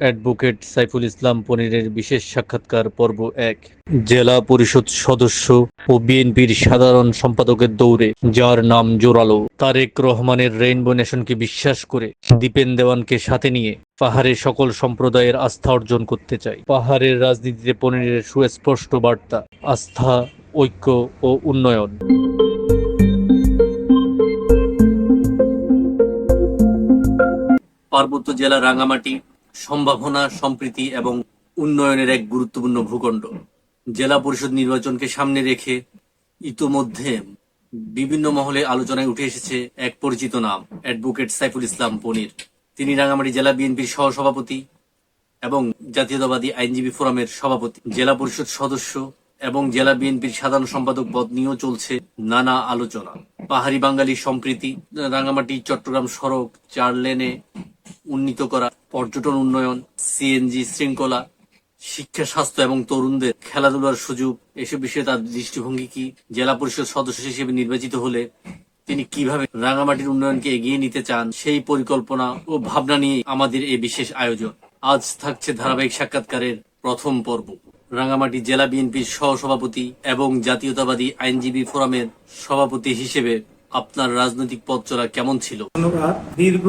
Advocate Saiful Islam পনিরের বিশেষ সাক্ষাৎকার পর্ব ১। জেলা পরিষদ সদস্য ও বিএনপির সাধারণ সম্পাদকের দৌড়ে যার নাম জোরালো, তারেক রহমানের রেইনবো নেশনকে বিশ্বাস করে দীপেন দেওয়ানকে সাথে নিয়ে পাহাড়ে সকল সম্প্রদায়ের আস্থা অর্জন করতে চাই। পাহাড়ের রাজনীতিতে পনিরের সুস্পষ্ট বার্তা: আস্থা, ঐক্য ও উন্নয়ন। পার্বত্য জেলা রাঙ্গামাটি সম্ভাবনা, সম্প্রীতি এবং উন্নয়নের এক গুরুত্বপূর্ণ ভূখণ্ড। জেলা পরিষদ নির্বাচনকে সামনে রেখে ইতোমধ্যে বিভিন্ন মহলে আলোচনায় উঠে এসেছে এক পরিচিত নাম, অ্যাডভোকেট সাইফুল ইসলাম পনির। তিনি রাঙ্গামাটি জেলা বিএনপির সহসভাপতি এবং জাতীয়তাবাদী আইনজীবী ফোরামের সভাপতি। জেলা পরিষদ সদস্য এবং জেলা বিএনপির সাধারণ সম্পাদক পদ নিয়েও চলছে নানা আলোচনা। পাহাড়ি বাঙালি সম্প্রীতি, রাঙ্গামাটি চট্টগ্রাম সড়ক ৪ লেনে উন্নীত করা, পর্যটন উন্নয়ন, সিএনজি শৃঙ্খলা, শিক্ষা, স্বাস্থ্য এবং তরুণদের খেলাধুলার সুযোগ, এসব বিষয়ে তার দৃষ্টিভঙ্গি কি? জেলা পরিষদ সদস্য হিসেবে নির্বাচিত হলে তিনি কিভাবে রাঙ্গামাটির উন্নয়নকে এগিয়ে নিতে চান, সেই পরিকল্পনা ও ভাবনা নিয়ে আমাদের এই বিশেষ আয়োজন। আজ থাকছে ধারাবাহিক সাক্ষাৎকারের প্রথম পর্ব। রাঙ্গামাটি জেলা বিএনপির সহসভাপতি এবং জাতীয়তাবাদী আইনজীবী ফোরামের সভাপতি হিসেবে আপনার রাজনৈতিক পথ চলা কেমন ছিল? ধন্যবাদ। দীর্ঘ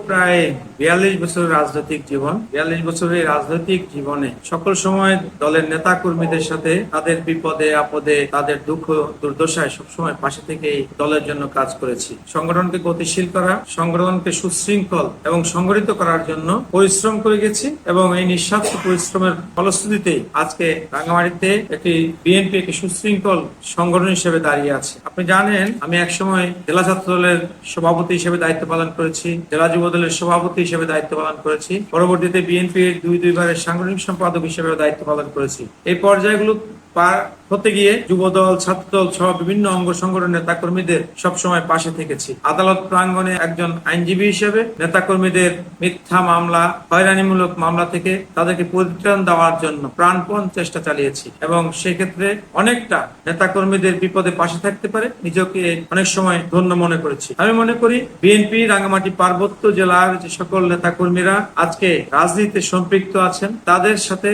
প্রায় ৪২ বছরের রাজনৈতিক জীবন। ৪২ বছরের রাজনৈতিক জীবনে সকল সময় দলের নেতা কর্মীদের সাথে তাদের বিপদে আপদে, তাদের দুঃখ দুর্দশায় সবসময় পাশে থেকে দলের জন্য কাজ করেছি। সংগঠনকে গতিশীল করা, সংগঠনকে সুশৃঙ্খল এবং সংগঠিত করার জন্য পরিশ্রম করে গেছি এবং এই নিঃস্বার্থ পরিশ্রমের ফলশ্রুতিতে আজকে রাঙ্গামাটিতে একটি বিএনপি একটি সুশৃঙ্খল সংগঠন হিসেবে দাঁড়িয়ে আছে। আপনি জানেন, আমি একসময় জেলা ছাত্র দলের সভাপতি হিসেবে দায়িত্ব পালন করেছি, জেলা যুব দলের সভাপতি হিসেবে দায়িত্ব পালন করেছি, পরবর্তীতে বিএনপির দুইবারের সাংগঠনিক সম্পাদক হিসেবে দায়িত্ব পালন করেছি। এই পর্যায়গুলো পার হতে গিয়ে যুবদল, ছাত্রদল সহ বিভিন্ন অঙ্গ সংগঠনের নেতা কর্মীদের সবসময় পাশে থেকেছি। আদালত প্রাঙ্গণে একজন আইনজীবী হিসেবে নেতা কর্মীদের মিথ্যা মামলা, হয়রানিমূলক মামলা থেকে তাদেরকে পরিত্রাণ দেওয়ার জন্য প্রাণপণ চেষ্টা চালিয়েছি এবং সেক্ষেত্রে অনেকটা নেতা কর্মীদের বিপদে পাশে থাকতে পারে নিজেকে অনেক সময় ধন্য মনে করেছি। আমি মনে করি বিএনপি রাঙ্গামাটি পার্বত্য জেলার যে সকল নেতা কর্মীরা আজকে রাজনীতিতে সম্পৃক্ত আছেন, তাদের সাথে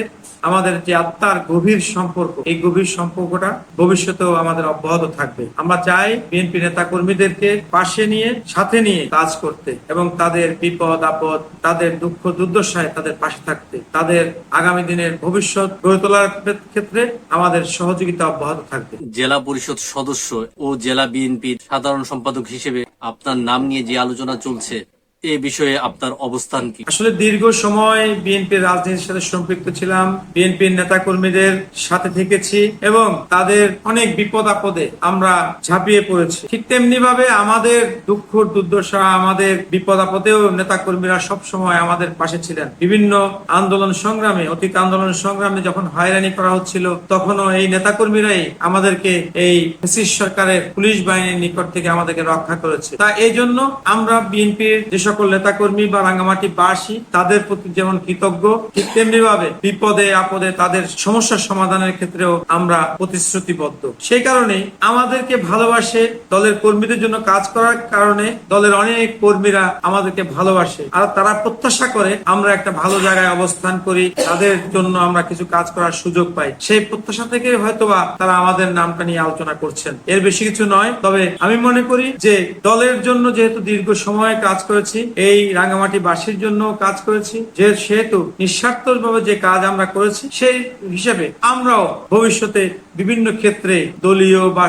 আমাদের যে আত্মার গভীর সম্পর্ক, এই গভীর সম্পর্কটা ভবিষ্যতেও আমাদের অব্যাহত থাকবে। আমরা চাই বিএনপি নেতা কর্মীদেরকে পাশে নিয়ে, সাথে নিয়ে কাজ করতে এবং তাদের বিপদ আপদ, তাদের দুঃখ দুর্দশায় তাদের পাশে থাকতে, তাদের আগামী দিনের ভবিষ্যৎ গড়ে তোলার ক্ষেত্রে আমাদের সহযোগিতা অব্যাহত থাকবে। জেলা পরিষদ সদস্য ও জেলা বিএনপির সাধারণ সম্পাদক হিসেবে আপনার নাম নিয়ে যে আলোচনা চলছে, এ বিষয়ে আপনার অবস্থান কি? আসলে দীর্ঘ সময় বিএনপির রাজনীতির সাথে সম্পৃক্ত ছিলাম, বিএনপির নেতা কর্মীদের সাথে থেকেছি এবং তাদের অনেক বিপদ আপদে আমরা ঝাঁপিয়ে পড়েছি। ঠিক তেমনি ভাবে আমাদের দুঃখ দুর্দশা, আমাদের বিপদ আপদেও নেতা কর্মীরা সব সময় আমাদের পাশে ছিলেন। বিভিন্ন আন্দোলন সংগ্রামে, অতীত আন্দোলন সংগ্রামে যখন হয়রানি করা হচ্ছিল, তখনও এই নেতা কর্মীরাই আমাদেরকে এই ফ্যাসিস্ট সরকারের পুলিশ বাহিনীর নিকট থেকে আমাদেরকে রক্ষা করেছে। তা এই জন্য আমরা বিএনপির যে সকল নেতা কর্মী বা রাঙ্গামাটি বাসী, তাদের প্রতি যেমন কৃতজ্ঞ, ঠিক তেমনি ভাবে বিপদে আপদে তাদের সমস্যার সমাধানের ক্ষেত্রেও আমরা প্রতিশ্রুতিবদ্ধ। সেই কারণে আমাদেরকে ভালোবাসে, দলের কর্মীদের জন্য কাজ করার কারণে দলের অনেক কর্মীরা আমাদেরকে ভালোবাসে আর তারা প্রত্যাশা করে আমরা একটা ভালো জায়গায় অবস্থান করি, তাদের জন্য আমরা কিছু কাজ করার সুযোগ পাই। সেই প্রত্যাশা থেকে হয়তোবা তারা আমাদের নামটা নিয়ে আলোচনা করছেন, এর বেশি কিছু নয়। তবে আমি মনে করি যে দলের জন্য যেহেতু দীর্ঘ সময় কাজ করেছি, এই রাঙ্গামাটি বাসীর জন্য কাজ করেছি, সেহেতু নিঃস্বার্থভাবে যে কাজ আমরা করেছি, সেই হিসেবে আমরাও ভবিষ্যতে বিভিন্ন ক্ষেত্রে দলীয় বা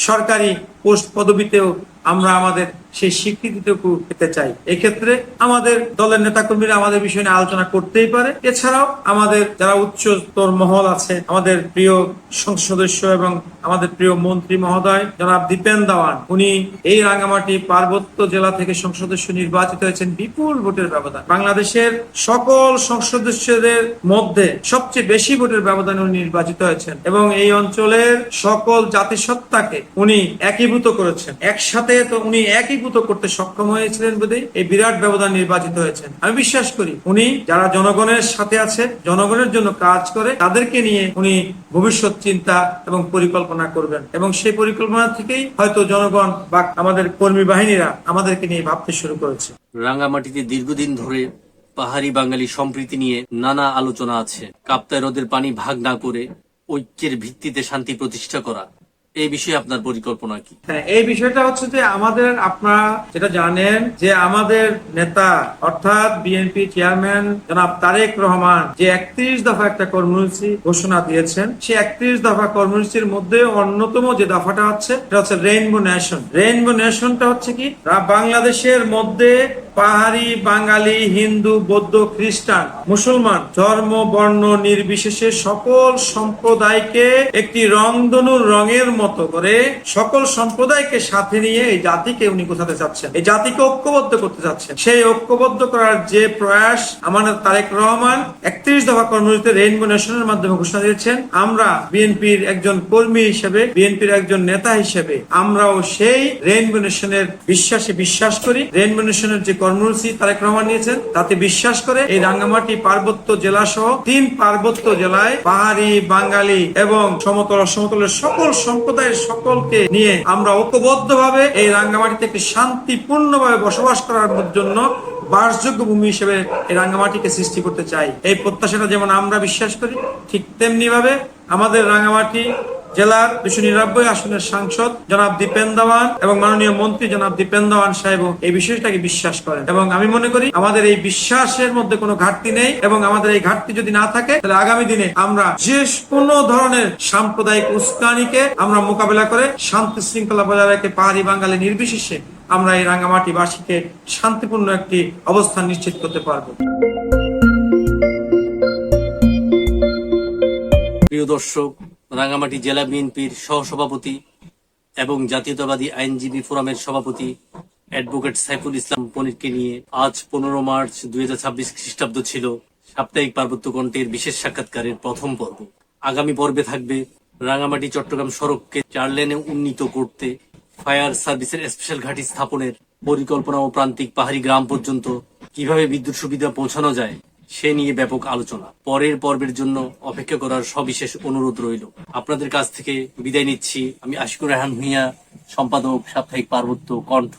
সরকারি পোস্ট পদবিতেও আমরা আমাদের সেই স্বীকৃতিটুকু পেতে চাই। এক্ষেত্রে আমাদের দলের নেতাকর্মীরা আমাদের বিষয় নিয়ে আলোচনা করতেই পারে। এছাড়াও আমাদের যারা উচ্চতর মহল আছে, আমাদের প্রিয় সংসদ সদস্য এবং আমাদের প্রিয় মন্ত্রী মহোদয় জনাব দীপেন দেওয়ান, উনি এই রাঙ্গামাটি পার্বত্য জেলা থেকে সংসদ সদস্য নির্বাচিত হয়েছেন বিপুল ভোটের ব্যবধান। বাংলাদেশের সকল সংসদ সদস্যদের মধ্যে সবচেয়ে বেশি ভোটের ব্যবধানে উনি নির্বাচিত হয়েছেন এবং এই অঞ্চলের সকল জাতিসত্তাকে উনি একীভূত করেছেন। একসাথে তো উনি একীভূত করতে সক্ষম হয়েছিলেন বলেই এই বিরাট ব্যবধান নির্বাচিত হয়েছেন। আমি বিশ্বাস করি উনি যারা জনগণের সাথে আছে, জনগণের জন্য কাজ করে, তাদেরকে নিয়ে উনি ভবিষ্যৎ চিন্তা এবং পরিকল্পনা করবেন এবং সেই পরিকল্পনা থেকেই হয়তো জনগণ বা আমাদের কর্মী বাহিনীরা আমাদেরকে নিয়ে ভাবতে শুরু করেছে। রাঙ্গামাটিতে দীর্ঘদিন ধরে পাহাড়ি বাঙালি সম্প্রীতি নিয়ে নানা আলোচনা আছে। কাপ্তাই হ্রদের পানি ভাগ না করে ঐক্যের ভিত্তিতে শান্তি প্রতিষ্ঠা করা, এই বিষয়ে আপনার পরিকল্পনা কি? হ্যাঁ, এই বিষয়টা হচ্ছে যে আমাদের, আপনারা যেটা জানেন যে আমাদের নেতা অর্থাৎ বিএনপি চেয়ারম্যান জনাব তারেক রহমান যে 31 দফা একটা কর্মসূচি ঘোষণা দিয়েছেন, সেই 31 দফা কর্মসূচির মধ্যে অন্যতম যে দফাটা হচ্ছে সেটা হচ্ছে রেইনবো নেশন। রেইনবো নেশনটা হচ্ছে কি, বাংলাদেশের মধ্যে পাহাড়ি বাঙালি, হিন্দু, বৌদ্ধ, খ্রিস্টান, মুসলমান, ধর্ম বর্ণ নির্বিশেষে সকল সম্প্রদায়কে একটি রংধনুর রঙের মতো করে সকল সম্প্রদায়কে সাথে নিয়ে এই জাতিকে উনি গোছাতে চাচ্ছেন, এই জাতিকে ঐক্যবদ্ধ করতে চাচ্ছেন। সেই ঐক্যবদ্ধ করার যে প্রয়াস আমাদের তারেক রহমান 31 দফা কর্মসূচিতে রেইনবো নেশনের মাধ্যমে ঘোষণা দিয়েছেন, আমরা বিএনপির একজন কর্মী হিসেবে, বিএনপির একজন নেতা হিসেবে আমরাও সেই রেইনবো নেশনের বিশ্বাস করি। রেইনবো নেশনের যে কর্মসূচি তারেক রহমান নিয়েছেন তাতে বিশ্বাস করে এই রাঙ্গামাটি পার্বত্য জেলা সহ 3 পার্বত্য জেলায় পাহাড়ি বাঙালি এবং সমতল অসমতলের সকল সম্প্রদায়ের সকলকে নিয়ে আমরা ঐক্যবদ্ধভাবে এই রাঙ্গামাটিতে একটি শান্তিপূর্ণভাবে বসবাস করার জন্য বাসযোগ্য ভূমি হিসেবে এই রাঙ্গামাটিকে সৃষ্টি করতে চাই। এই প্রত্যাশাটা যেমন আমরা বিশ্বাস করি, ঠিক তেমনি ভাবে আমাদের রাঙ্গামাটি জেলার 299 আসনের সাংসদ জনাব দীপেন দেওয়ান এবং মাননীয় মন্ত্রী জনাব দীপেন দেওয়ান সাহেব এই বিষয়টাকে বিশ্বাস করেন, এবং আমি মনে করি আমাদের এই বিশ্বাসের মধ্যে কোনো ঘাটতি নেই, এবং আমাদের এই ঘাটতি যদি না থাকে তাহলে আগামী দিনে আমরা যে কোনো ধরনের সাম্প্রদায়িক উস্কানিকে আমরা মোকাবেলা করে শান্তি শৃঙ্খলা বজায় রেখে পাহাড়ি বাঙালি নির্বিশেষে আমরা এই রাঙ্গামাটি বাসীকে শান্তিপূর্ণ একটি অবস্থান নিশ্চিত করতে পারবো। প্রিয় দর্শক, রাঙ্গামাটি জেলা বিএনপির সহসভাপতি এবং জাতীয়তাবাদী আইনজীবী ফোরামের সভাপতি অ্যাডভোকেট সাইফুল ইসলাম পনিরকে নিয়ে আজ 15 মার্চ 2026 খ্রিস্টাব্দ ছিল সাপ্তাহিক পার্বত্য কণ্ঠের বিশেষ সাক্ষাৎকারের প্রথম পর্ব। আগামী পর্বে থাকবে রাঙ্গামাটি চট্টগ্রাম সড়ককে 4 লেনে উন্নীত করতে ফায়ার সার্ভিসের স্পেশাল ঘাঁটি স্থাপনের পরিকল্পনা ও প্রান্তিক পাহাড়ি গ্রাম পর্যন্ত কিভাবে বিদ্যুৎ সুবিধা পৌঁছানো যায় সে নিয়ে ব্যাপক আলোচনা। পরের পর্বের জন্য অপেক্ষা করার সবিশেষ অনুরোধ রইল। আপনাদের কাছ থেকে বিদায় নিচ্ছি আমি আশিকুর রেহান ভূঁইয়া, সম্পাদক, সাপ্তাহিক পার্বত্য কণ্ঠ।